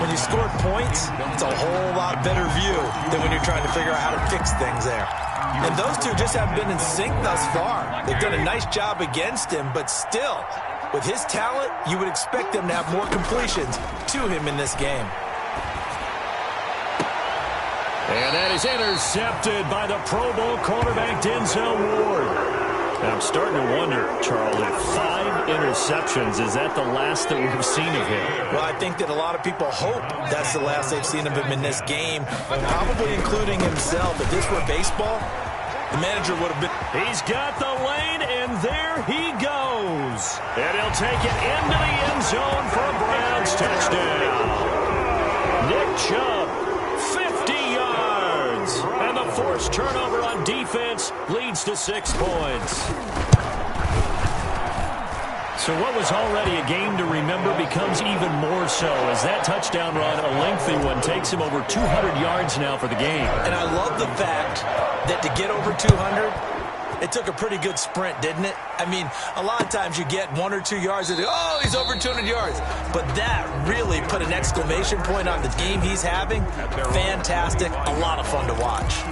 When you score points, it's a whole lot better view than when you're trying to figure out how to fix things there. And those two just haven't been in sync thus far. They've done a nice job against him, but still, with his talent, you would expect them to have more completions to him in this game. And that is intercepted by the Pro Bowl cornerback Denzel Ward. I'm starting to wonder, Charles, if 5 interceptions, is that the last that we've seen of him? Well, I think that a lot of people hope that's the last they've seen of him in this game, probably including himself. If this were baseball, the manager would have been... He's got the lane, and there he goes. And he'll take it into the end zone for a Browns touchdown. Nick Chubb, 50 yards. And the forced turnover on defense leads to 6 points. So what was already a game to remember becomes even more so as that touchdown run, a lengthy one, takes him over 200 yards now for the game. And I love the fact that to get over 200, it took a pretty good sprint, didn't it? I mean, a lot of times you get 1 or 2 yards and oh, he's over 200 yards. But that really put an exclamation point on the game he's having. Fantastic. A lot of fun to watch.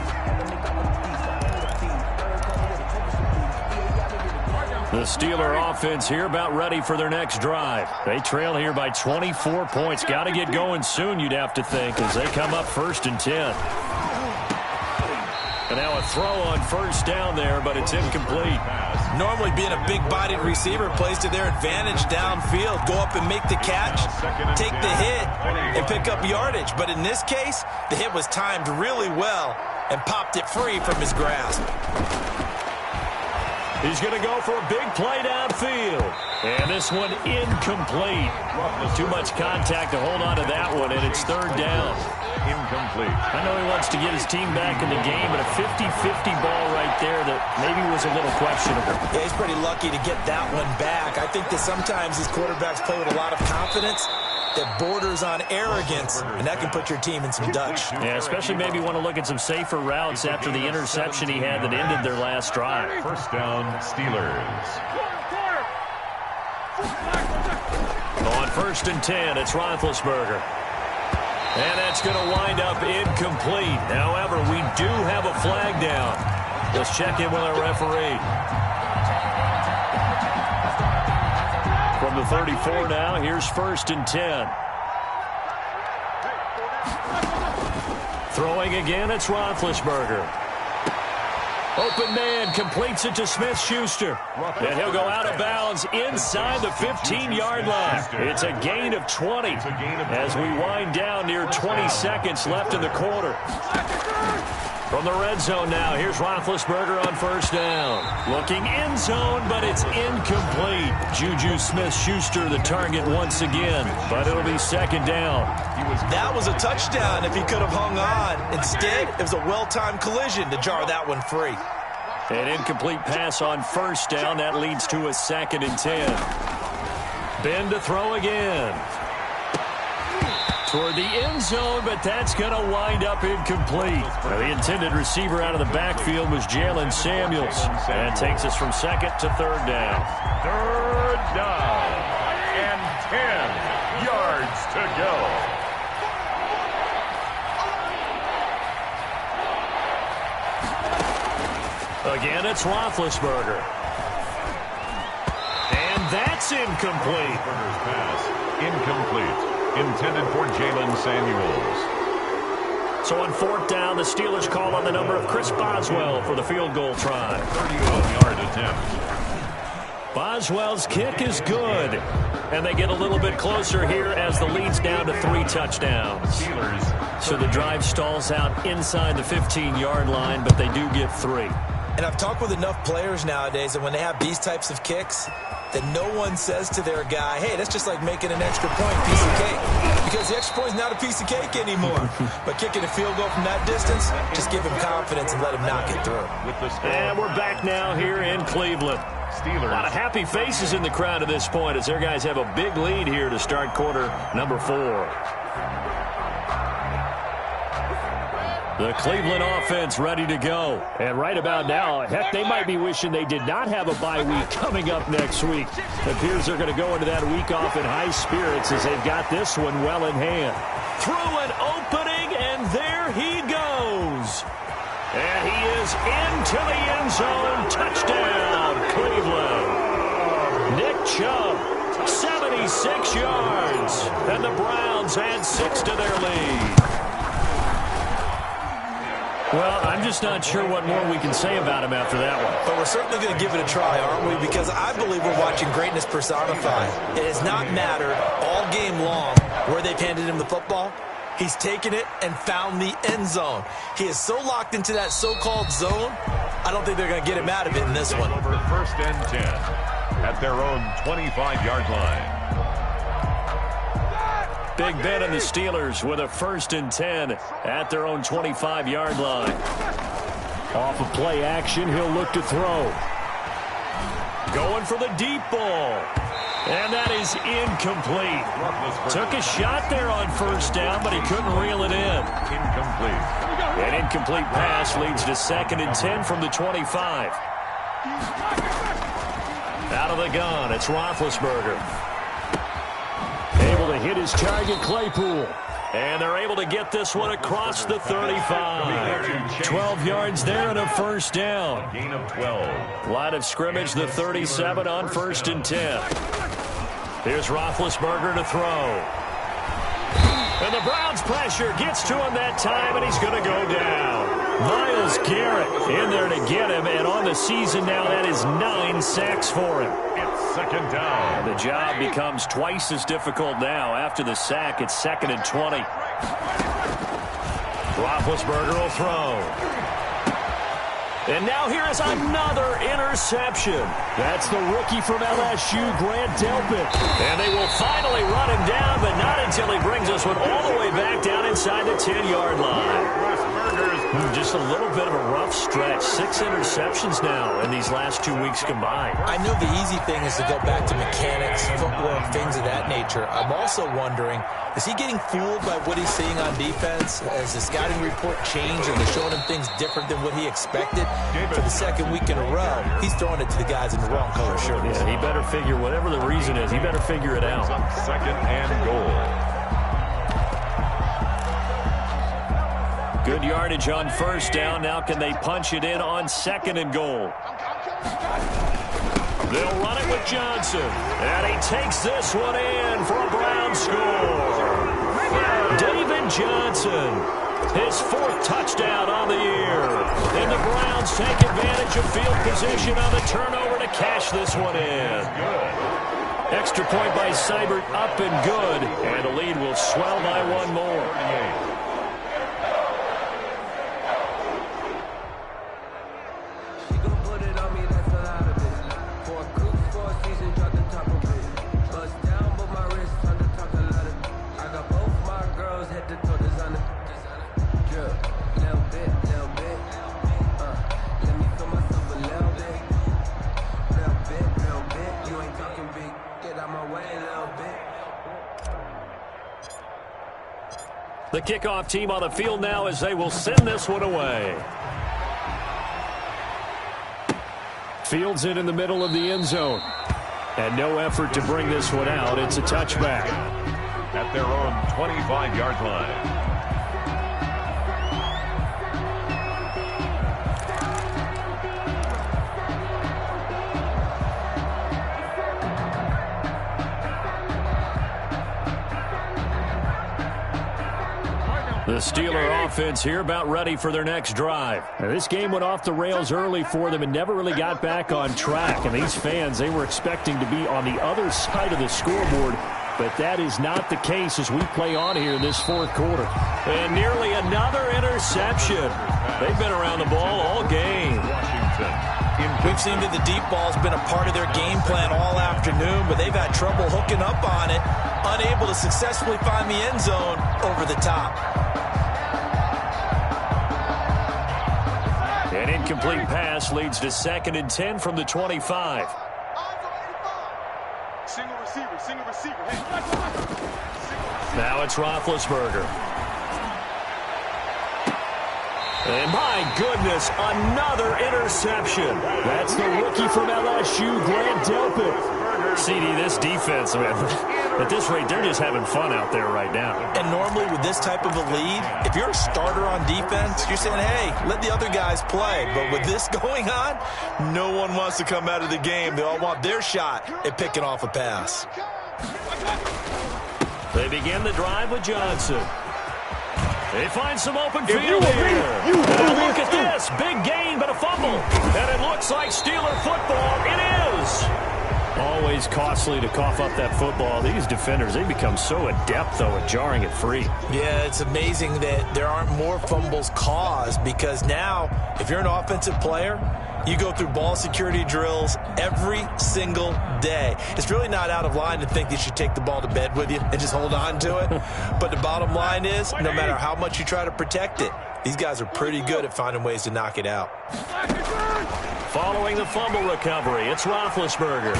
The Steeler offense here about ready for their next drive. They trail here by 24 points. Got to get going soon, you'd have to think, as they come up 1st and 10. And now a throw on 1st down there, but it's incomplete. Normally being a big-bodied receiver plays to their advantage downfield. Go up and make the catch, take the hit, and pick up yardage. But in this case, the hit was timed really well and popped it free from his grasp. He's going to go for a big play downfield. And this one incomplete. Too much contact to hold on to that one, and it's third down. Incomplete. I know he wants to get his team back in the game, but a 50-50 ball right there that maybe was a little questionable. Yeah, he's pretty lucky to get that one back. I think that sometimes these quarterbacks play with a lot of confidence that borders on arrogance, and that can put your team in some Dutch. Yeah, especially maybe want to look at some safer routes after the interception he had that ended their last drive. First down, Steelers. On 1st and 10, it's Roethlisberger. And that's going to wind up incomplete. However, we do have a flag down. Let's check in with our referee. From the 34 now, here's 1st and 10. Throwing again, it's Roethlisberger. Open man completes it to Smith-Schuster. And he'll go out of bounds inside the 15-yard line. It's a gain of 20 as we wind down near 20 seconds left in the quarter. From the red zone now, here's Roethlisberger on 1st down. Looking end zone, but it's incomplete. Juju Smith-Schuster the target once again, but it'll be 2nd down. That was a touchdown if he could have hung on. Instead, it was a well-timed collision to jar that one free. An incomplete pass on 1st down. That leads to a 2nd and 10. Ben to throw again. Toward the end zone, but that's going to wind up incomplete. Now, the intended receiver out of the backfield was Jalen Samuels. And takes us from 2nd to 3rd down. 3rd down. And 10 yards to go. Again, it's Roethlisberger. And that's incomplete. Roethlisberger's pass, incomplete. Intended for Jalen Samuels. So on 4th down, the Steelers call on the number of Chris Boswell for the field goal try. 31-yard attempt. Boswell's kick is good. And they get a little bit closer here as the lead's down to 3 touchdowns. Steelers. So the drive stalls out inside the 15-yard line, but they do get 3. And I've talked with enough players nowadays that when they have these types of kicks, that no one says to their guy, hey, that's just like making an extra point, piece of cake. Because the extra point is not a piece of cake anymore. But kicking a field goal from that distance, just give him confidence and let him knock it through. And we're back now here in Cleveland. Steelers. A lot of happy faces in the crowd at this point as their guys have a big lead here to start quarter number 4. The Cleveland offense ready to go. And right about now, heck, they might be wishing they did not have a bye week coming up next week. It appears they're going to go into that week off in high spirits as they've got this one well in hand. Through an opening, and there he goes. And he is into the end zone. Touchdown, Cleveland. Nick Chubb, 76 yards. And the Browns add 6 to their lead. Well, I'm just not sure what more we can say about him after that one. But we're certainly going to give it a try, aren't we? Because I believe we're watching greatness personified. It has not mattered all game long where they've handed him the football. He's taken it and found the end zone. He is so locked into that so-called zone, I don't think they're going to get him out of it in this one. Over 1st and 10 at their own 25-yard line. Big Ben and the Steelers with a 1st and 10 at their own 25-yard line. Off of play action, he'll look to throw. Going for the deep ball. And that is incomplete. Took a shot there on 1st down, but he couldn't reel it in. Incomplete. An incomplete pass leads to 2nd and 10 from the 25. Out of the gun, it's Roethlisberger. Able to hit his target, Claypool. And they're able to get this one across the 35. 12 yards there and a 1st down. Gain of 12. Line of scrimmage, the 37 on 1st and 10. Here's Roethlisberger to throw. And the Browns pressure gets to him that time, and he's going to go down. Myles Garrett in there to get him, and on the season now, that is 9 sacks for him. It's 2nd down. The job becomes twice as difficult now. After the sack, it's 2nd and 20. Roethlisberger will throw. And now here is another interception. That's the rookie from LSU, Grant Delpit. And they will finally run him down, but not until he brings this one all the way back down inside the 10-yard line. Just a little bit of a rough stretch. 6 interceptions now in these last 2 weeks combined. I know the easy thing is to go back to mechanics, footwork, things of that nature. I'm also wondering, is he getting fooled by what he's seeing on defense? Has the scouting report changed and they're showing him things different than what he expected? For the second week in a row, he's throwing it to the guys in the wrong color shirts. Yeah, he better figure, whatever the reason is, he better figure it out. Second and goal. Good yardage on first down. Now can they punch it in on second and goal? They'll run it with Johnson. And he takes this one in for a Brown score. David Johnson, his 4th touchdown on the year. And the Browns take advantage of field position on the turnover to cash this one in. Extra point by Seibert, up and good. And the lead will swell by 1 more. The kickoff team on the field now as they will send this one away. Fields it in the middle of the end zone. And no effort to bring this one out. It's a touchback. At their own 25-yard line. The Steeler offense here about ready for their next drive. Now, this game went off the rails early for them and never really got back on track. And these fans, they were expecting to be on the other side of the scoreboard. But that is not the case as we play on here in this 4th quarter. And nearly another interception. They've been around the ball all game. We've seen that the deep ball's been a part of their game plan all afternoon, but they've had trouble hooking up on it, unable to successfully find the end zone over the top. An incomplete pass leads to 2nd and 10 from the 25. Single receiver. Now it's Roethlisberger. And my goodness, another interception. That's the rookie from LSU, Grant Delpit. CD, this defense, man, at this rate, they're just having fun out there right now. And normally with this type of a lead, if you're a starter on defense, you're saying, hey, let the other guys play. But with this going on, no one wants to come out of the game. They all want their shot at picking off a pass. They begin the drive with Johnson. They find some open field here. And look at this. Big gain, but a fumble. And it looks like Steeler football. It is. Always costly to cough up that football. These defenders, they become so adept, though, at jarring it free. Yeah, it's amazing that there aren't more fumbles caused because now, if you're an offensive player, you go through ball security drills every single day. It's really not out of line to think you should take the ball to bed with you and just hold on to it. But the bottom line is, no matter how much you try to protect it, these guys are pretty good at finding ways to knock it out. Following the fumble recovery, it's Roethlisberger.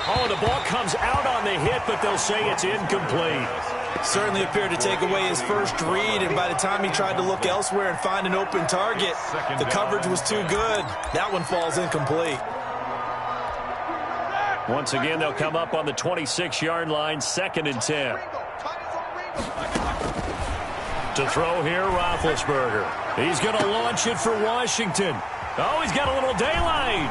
Oh, the ball comes out on the hit, but they'll say it's incomplete. Certainly appeared to take away his first read, and by the time he tried to look elsewhere and find an open target, the coverage was too good. That one falls incomplete. Once again, they'll come up on the 26-yard line, 2nd and 10. To throw here, Roethlisberger. He's going to launch it for Washington. Oh, he's got a little daylight.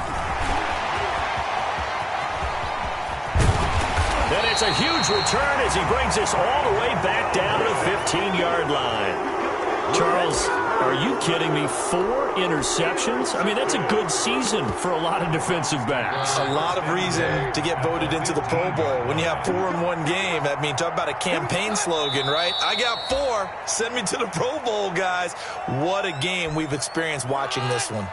And it's a huge return as he brings this all the way back down to the 15-yard line. Charles, are you kidding me? 4 interceptions? I mean, that's a good season for a lot of defensive backs. A lot of reason to get voted into the Pro Bowl. When you have 4 in one game, I mean, talk about a campaign slogan, right? I got 4. Send me to the Pro Bowl, guys. What a game we've experienced watching this one.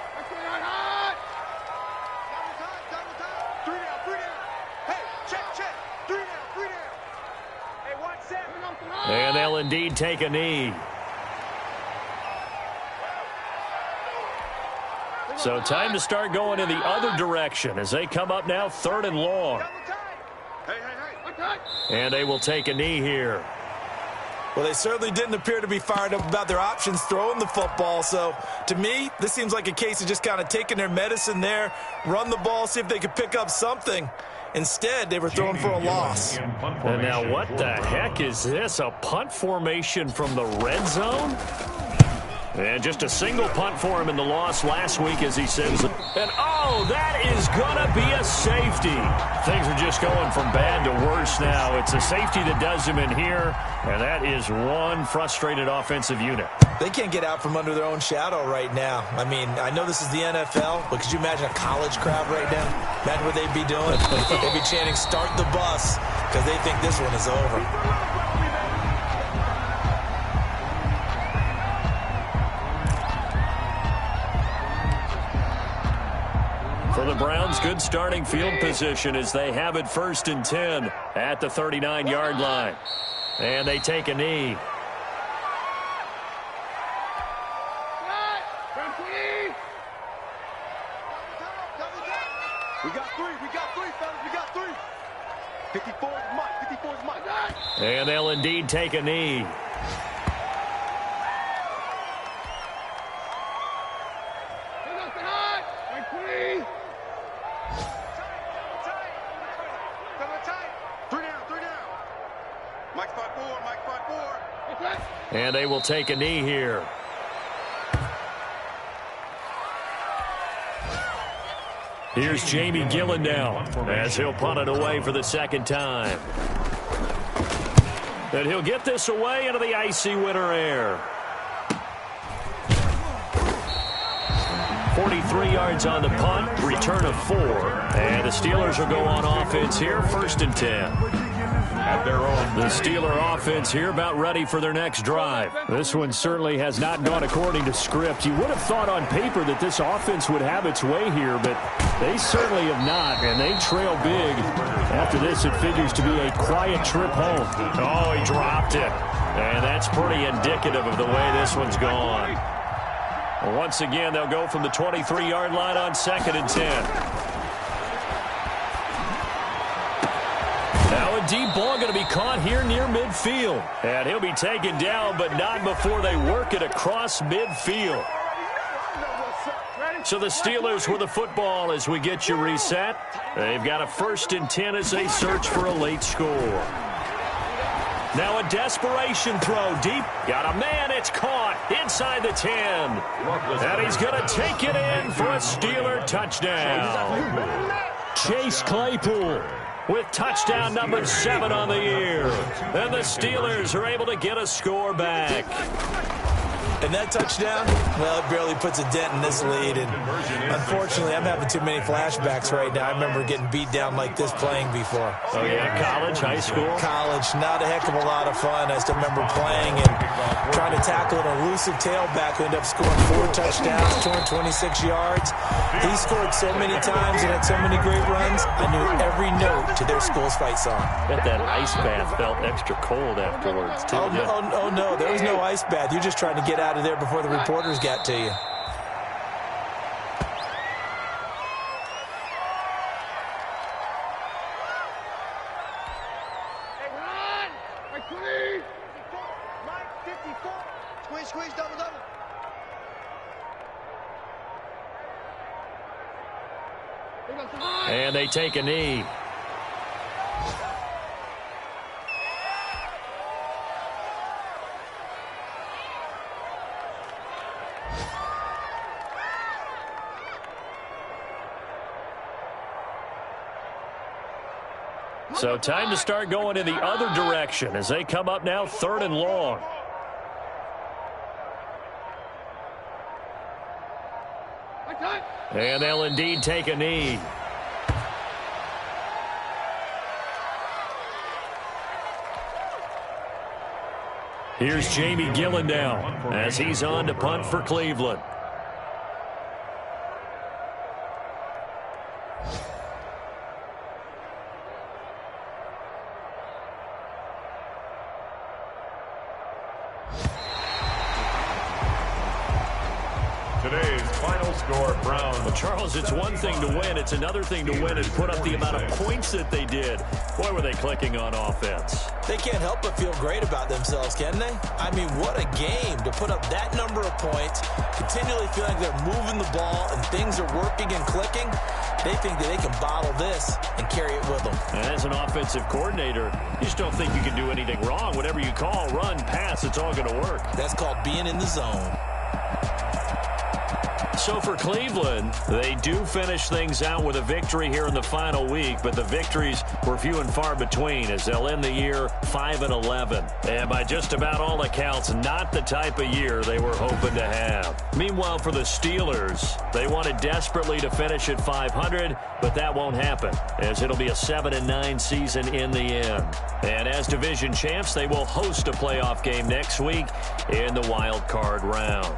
And they'll indeed take a knee. So time to start going in the other direction as they come up now 3rd and long. And they will take a knee here. Well, they certainly didn't appear to be fired up about their options throwing the football. So, to me, this seems like a case of just kind of taking their medicine there, run the ball, see if they could pick up something. Instead, they were throwing for a loss. And now what the heck is this? A punt formation from the red zone? And just a single punt for him in the loss last week as he sends it. And, oh, that is going to be a safety. Things are just going from bad to worse now. It's a safety that does him in here, and that is one frustrated offensive unit. They can't get out from under their own shadow right now. I mean, I know this is the NFL, but could you imagine a college crowd right now? Imagine what they'd be doing. They'd be chanting, "Start the bus," because they think this one is over. For the Browns, good starting field position as they have it 1st and 10 at the 39-yard line. And they take a knee. We got three, fellas, we got three. 54 is Mike, 54 is Mike. And they'll indeed take a knee. And they will take a knee here. Here's Jamie Gillen now as he'll punt it away for the 2nd time. And he'll get this away into the icy winter air. 43 yards on the punt, return of 4. And the Steelers will go on offense here, 1st and 10. At their own. The Steeler offense here about ready for their next drive. This one certainly has not gone according to script. You would have thought on paper that this offense would have its way here, but they certainly have not, and they trail big. After this, it figures to be a quiet trip home. Oh, he dropped it. And that's pretty indicative of the way this one's gone. Well, once again, they'll go from the 23-yard line on 2nd and 10. Now a deep ball going to be caught here near midfield. And he'll be taken down, but not before they work it across midfield. So the Steelers with the football as we get you reset. They've got a 1st and 10 as they search for a late score. Now a desperation throw deep. Got a man, it's caught inside the 10. And he's going to take it in for a Steeler touchdown. Chase Claypool with touchdown number 7 on the year. And the Steelers are able to get a score back. And that touchdown, well, it barely puts a dent in this lead. And unfortunately, I'm having too many flashbacks right now. I remember getting beat down like this playing before. Oh, yeah, college, high school? College, not a heck of a lot of fun. I still remember playing and trying to tackle an elusive tailback who ended up scoring 4 touchdowns, 226 yards. He scored so many times and had so many great runs, I knew every note to their school's fight song. Bet that ice bath felt extra cold afterwards, too. Oh, no, there was no ice bath. You're just trying to get out of there before the reporters got to you. Hey, run! Mike, please! Mike, 54. Squeeze, double. And they take a knee. So time to start going in the other direction as they come up now 3rd and long. And they'll indeed take a knee. Here's Jamie Gillen now as he's on to punt for Cleveland. score, Brown. Well, Charles, it's one thing to win. It's another thing to win and put up the amount of points that they did. Boy, were they clicking on offense. They can't help but feel great about themselves, can they? I mean, what a game to put up that number of points, continually feeling like they're moving the ball and things are working and clicking. They think that they can bottle this and carry it with them. And as an offensive coordinator, you just don't think you can do anything wrong. Whatever you call, run, pass, it's all going to work. That's called being in the zone. So for Cleveland, they do finish things out with a victory here in the final week, but the victories were few and far between as they'll end the year 5-11. And by just about all accounts, not the type of year they were hoping to have. Meanwhile, for the Steelers, they wanted desperately to finish at 500, but that won't happen as it'll be a 7-9 season in the end. And as division champs, they will host a playoff game next week in the wild card round.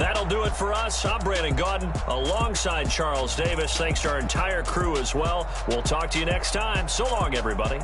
That'll do it for us. I'm Brandon Gaudin alongside Charles Davis. Thanks to our entire crew as well. We'll talk to you next time. So long, everybody.